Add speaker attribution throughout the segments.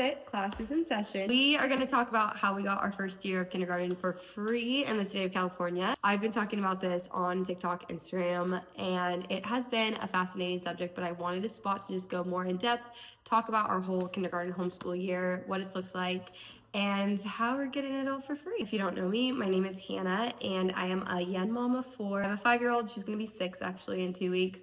Speaker 1: it, class is in session. We are going to talk about how we got our first year of kindergarten for free in the state of California. I've been talking about this on TikTok, Instagram, and it has been a fascinating subject, but I wanted a spot to just go more in depth, talk about our whole kindergarten homeschool year, what it looks like, and how we're getting it all for free. If you don't know me, my name is Hannah, and I am a young mama of 4. I have a 5-year-old, she's going to be 6 actually in 2 weeks,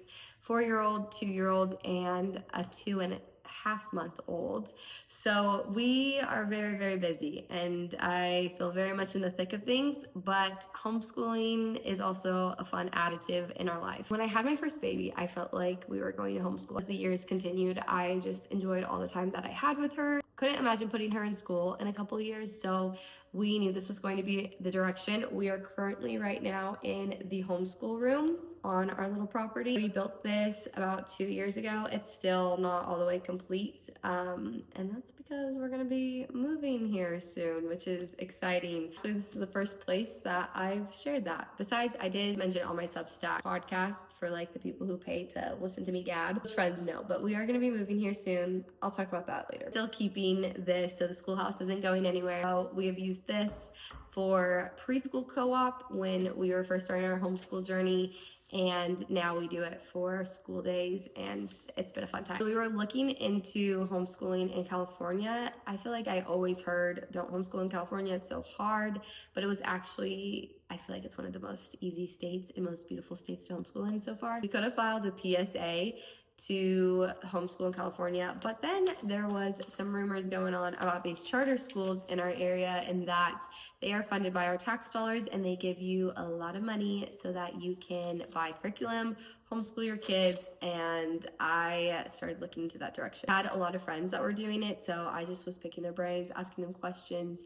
Speaker 1: 4-year-old, 2-year-old, and a 2.5-month-old. So we are very, very busy, and I feel very much in the thick of things, but homeschooling is also a fun additive in our life. When I had my first baby, I felt like we were going to homeschool. As the years continued, I just enjoyed all the time that I had with her. Couldn't imagine putting her in school in a couple years, so we knew this was going to be the direction. We are currently right now in the homeschool room on our little property. We built this about 2 years ago. It's still not all the way complete, and that's because we're gonna be moving here soon, which is exciting. Actually, this is the first place that I've shared that. Besides, I did mention it on my Substack podcast for like the people who pay to listen to me gab. Most friends know, but we are gonna be moving here soon. I'll talk about that later. Still keeping this so the schoolhouse isn't going anywhere. So we have used this for preschool co-op when we were first starting our homeschool journey, and now we do it for school days, and it's been a fun time. We were looking into homeschooling in California. I feel like I always heard, don't homeschool in California, it's so hard, but it was actually, I feel like it's one of the most easy states and most beautiful states to homeschool in so far. We could have filed a PSA to homeschool in California, but then there was some rumors going on about these charter schools in our area, and that they are funded by our tax dollars, and they give you a lot of money so that you can buy curriculum, homeschool your kids, and I started looking into that direction. I had a lot of friends that were doing it, so I just was picking their brains, asking them questions,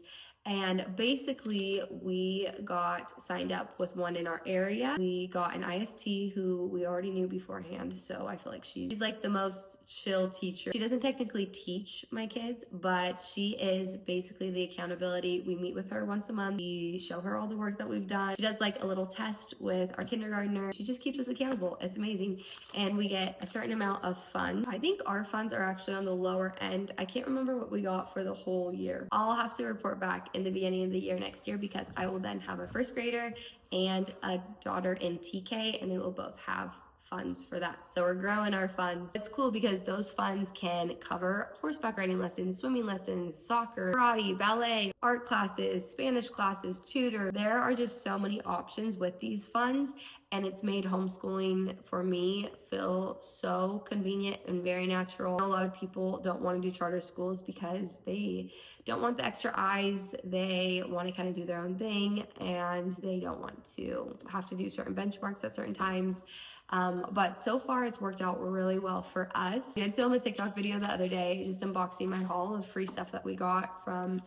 Speaker 1: and basically we got signed up with one in our area. We got an IST who we already knew beforehand, so I feel like she's like the most chill teacher. She doesn't technically teach my kids, but she is basically the accountability. We meet with her once a month. We show her all the work that we've done. She does like a little test with our kindergartner. She just keeps us accountable. It's amazing. And we get a certain amount of funds. I think our funds are actually on the lower end. I can't remember what we got for the whole year. I'll have to report back in the beginning of the year next year, because I will then have a first grader and a daughter in TK, and they will both have funds for that. So we're growing our funds. It's cool because those funds can cover horseback riding lessons, swimming lessons, soccer, karate, ballet, art classes, Spanish classes, tutor. There are just so many options with these funds, and it's made homeschooling for me feel so convenient and very natural. A lot of people don't want to do charter schools because they don't want the extra eyes. They want to kind of do their own thing, and they don't want to have to do certain benchmarks at certain times. But so far it's worked out really well for us. I did film a TikTok video the other day just unboxing my haul of free stuff that we got from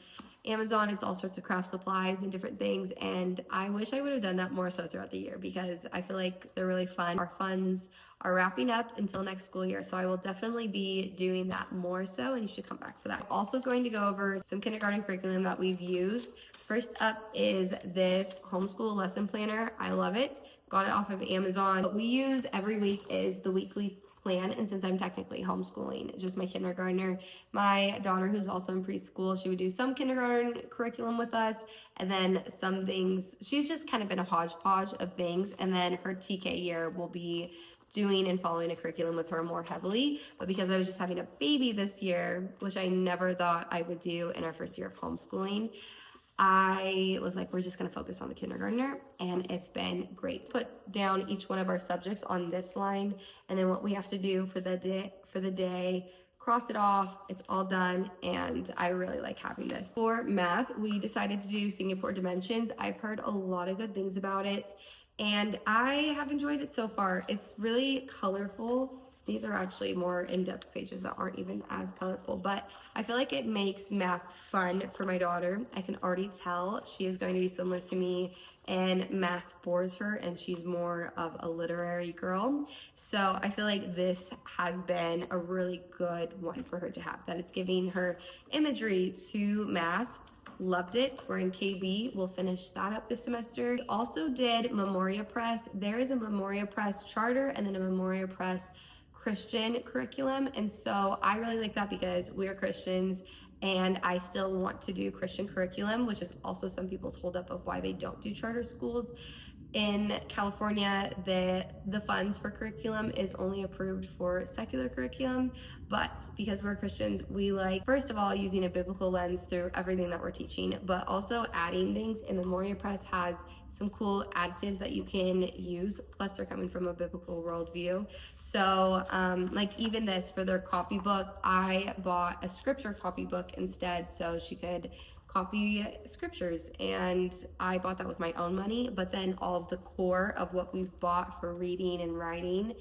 Speaker 1: Amazon. It's all sorts of craft supplies and different things, and I wish I would have done that more so throughout the year, because I feel like they're really fun. Our funds are wrapping up until next school year, so I will definitely be doing that more so, and you should come back for that. I'm also going to go over some kindergarten curriculum that we've used. First up is this homeschool lesson planner. I love it. Got it off of Amazon. What we use every week is the weekly plan, and since I'm technically homeschooling just my kindergartner, my daughter who's also in preschool, she would do some kindergarten curriculum with us, and then some things, she's just kind of been a hodgepodge of things, and then her TK year will be doing and following a curriculum with her more heavily. But because I was just having a baby this year, which I never thought I would do in our first year of homeschooling, I was like, we're just gonna focus on the kindergartner, and it's been great. Put down each one of our subjects on this line, and then what we have to do for the day, cross it off, it's all done, and I really like having this. For math, we decided to do Singapore Dimensions. I've heard a lot of good things about it, and I have enjoyed it so far. It's really colorful. These are actually more in-depth pages that aren't even as colorful, but I feel like it makes math fun for my daughter. I can already tell she is going to be similar to me, and math bores her, and she's more of a literary girl. So I feel like this has been a really good one for her to have, that it's giving her imagery to math. Loved it. We're in KB. We'll finish that up this semester. We also did Memoria Press. There is a Memoria Press charter and then a Memoria Press Christian curriculum. And so I really like that because we are Christians and I still want to do Christian curriculum, which is also some people's holdup of why they don't do charter schools. In California, the funds for curriculum is only approved for secular curriculum, but because we're Christians, we like, first of all, using a biblical lens through everything that we're teaching, but also adding things. And Memoria Press has some cool additives that you can use, plus they're coming from a biblical worldview. So like even this, for their copybook, I bought a scripture copybook instead so she could copy scriptures, and I bought that with my own money, but then all of the core of what we've bought for reading and writing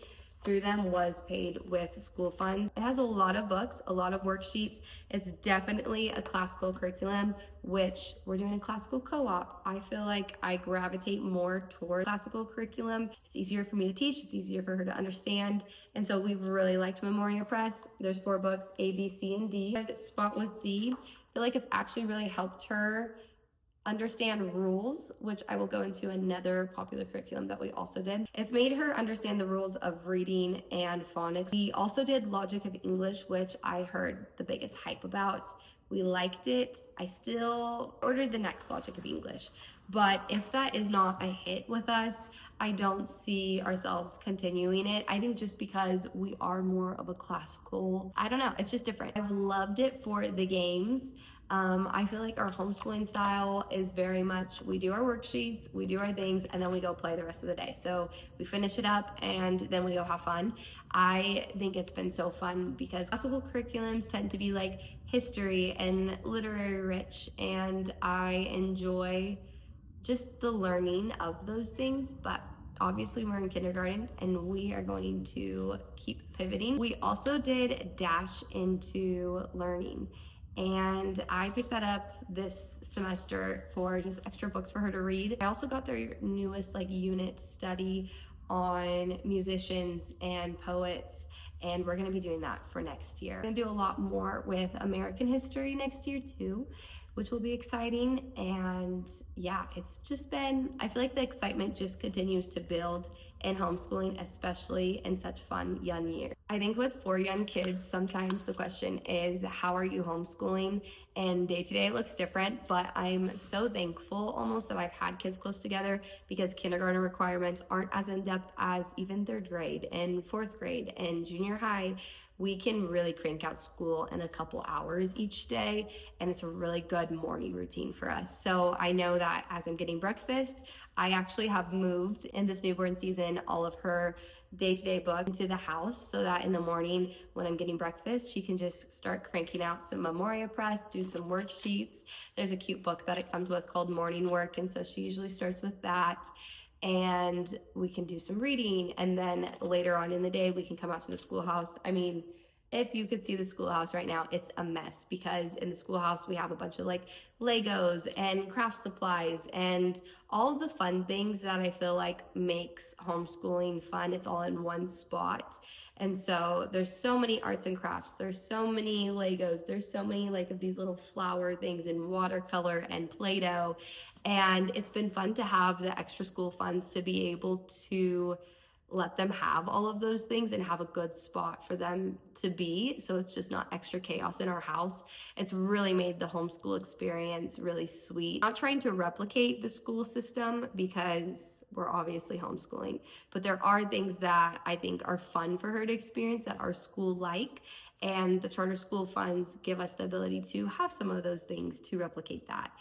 Speaker 1: through them was paid with school funds. It has a lot of books, a lot of worksheets. It's definitely a classical curriculum, which we're doing a classical co-op. I feel like I gravitate more toward classical curriculum. It's easier for me to teach, it's easier for her to understand, and so we've really liked Memoria Press. There's 4 books, A, B, C, and D. I'd spot with D. I feel like it's actually really helped her understand rules, which I will go into another popular curriculum that we also did. It's made her understand the rules of reading and phonics. We also did Logic of English, which I heard the biggest hype about. We liked it. I still ordered the next Logic of English, but if that is not a hit with us, I don't see ourselves continuing it. I think just because we are more of a classical, I don't know, it's just different. I've loved it for the games. I feel like our homeschooling style is very much, we do our worksheets, we do our things, and then we go play the rest of the day. So we finish it up and then we go have fun. I think it's been so fun because classical curriculums tend to be like history and literary rich, and I enjoy just the learning of those things, but obviously we're in kindergarten and we are going to keep pivoting. We also did Dash into Learning, and I picked that up this semester for just extra books for her to read. I also got their newest like unit study on musicians and poets, and we're gonna be doing that for next year. We're gonna do a lot more with American history next year too, which will be exciting. And yeah, it's just been, I feel like the excitement just continues to build in homeschooling, especially in such fun young years. I think with 4 young kids, sometimes the question is, how are you homeschooling? And day to day it looks different, but I'm so thankful almost that I've had kids close together, because kindergarten requirements aren't as in-depth as even 3rd grade and 4th grade and junior high. We can really crank out school in a couple hours each day, and it's a really good morning routine for us. So I know that as I'm getting breakfast, I actually have moved in this newborn season all of her day-to-day book into the house so that in the morning when I'm getting breakfast, she can just start cranking out some Memoria Press, do some worksheets. There's a cute book that it comes with called Morning Work, and so she usually starts with that. And we can do some reading, and then later on in the day we can come out to the schoolhouse. I mean, if you could see the schoolhouse right now, it's a mess, because in the schoolhouse we have a bunch of like Legos and craft supplies and all of the fun things that I feel like makes homeschooling fun. It's all in one spot. And so there's so many arts and crafts, there's so many Legos, there's so many like of these little flower things in watercolor and Play-Doh. And it's been fun to have the extra school funds to be able to let them have all of those things and have a good spot for them to be, so it's just not extra chaos in our house. It's really made the homeschool experience really sweet. Not trying to replicate the school system because we're obviously homeschooling, but there are things that I think are fun for her to experience that are school-like, and the charter school funds give us the ability to have some of those things to replicate that.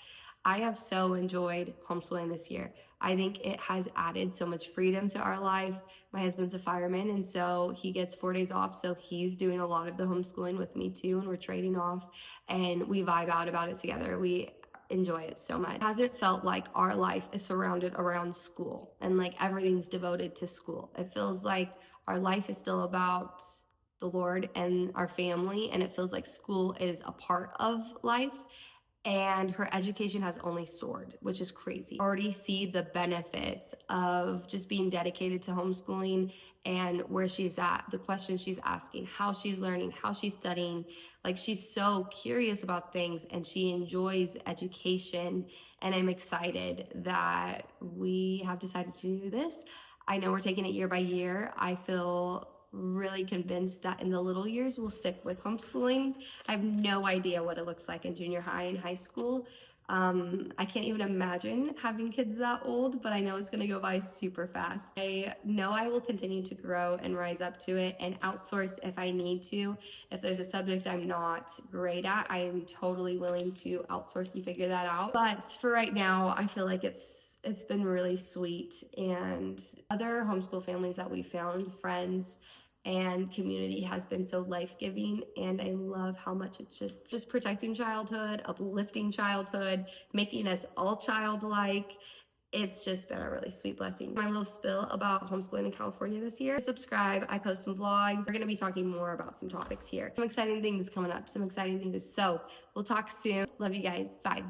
Speaker 1: I have so enjoyed homeschooling this year. I think it has added so much freedom to our life. My husband's a fireman, and so he gets 4 days off, so he's doing a lot of the homeschooling with me too, and we're trading off, and we vibe out about it together. We enjoy it so much. It hasn't felt like our life is surrounded around school and like everything's devoted to school. It feels like our life is still about the Lord and our family, and it feels like school is a part of life. And her education has only soared, which is crazy. I already see the benefits of just being dedicated to homeschooling and where she's at, the questions she's asking, how she's learning, how she's studying. Like, she's so curious about things and she enjoys education. And I'm excited that we have decided to do this. I know we're taking it year by year. I feel really convinced that in the little years we'll stick with homeschooling. I have no idea what it looks like in junior high and high school. I can't even imagine having kids that old, but I know it's gonna go by super fast. I know I will continue to grow and rise up to it and outsource if I need to. If there's a subject I'm not great at, I am totally willing to outsource and figure that out. But for right now, I feel like it's been really sweet, and other homeschool families that we found, friends and community, has been so life-giving, and I love how much it's just protecting childhood, uplifting childhood, making us all childlike. It's just been a really sweet blessing. My little spill about homeschooling in California this year. Subscribe. I post some vlogs. We're going to be talking more about some topics here. Some exciting things coming up, some exciting news. So we'll talk soon. Love you guys. Bye.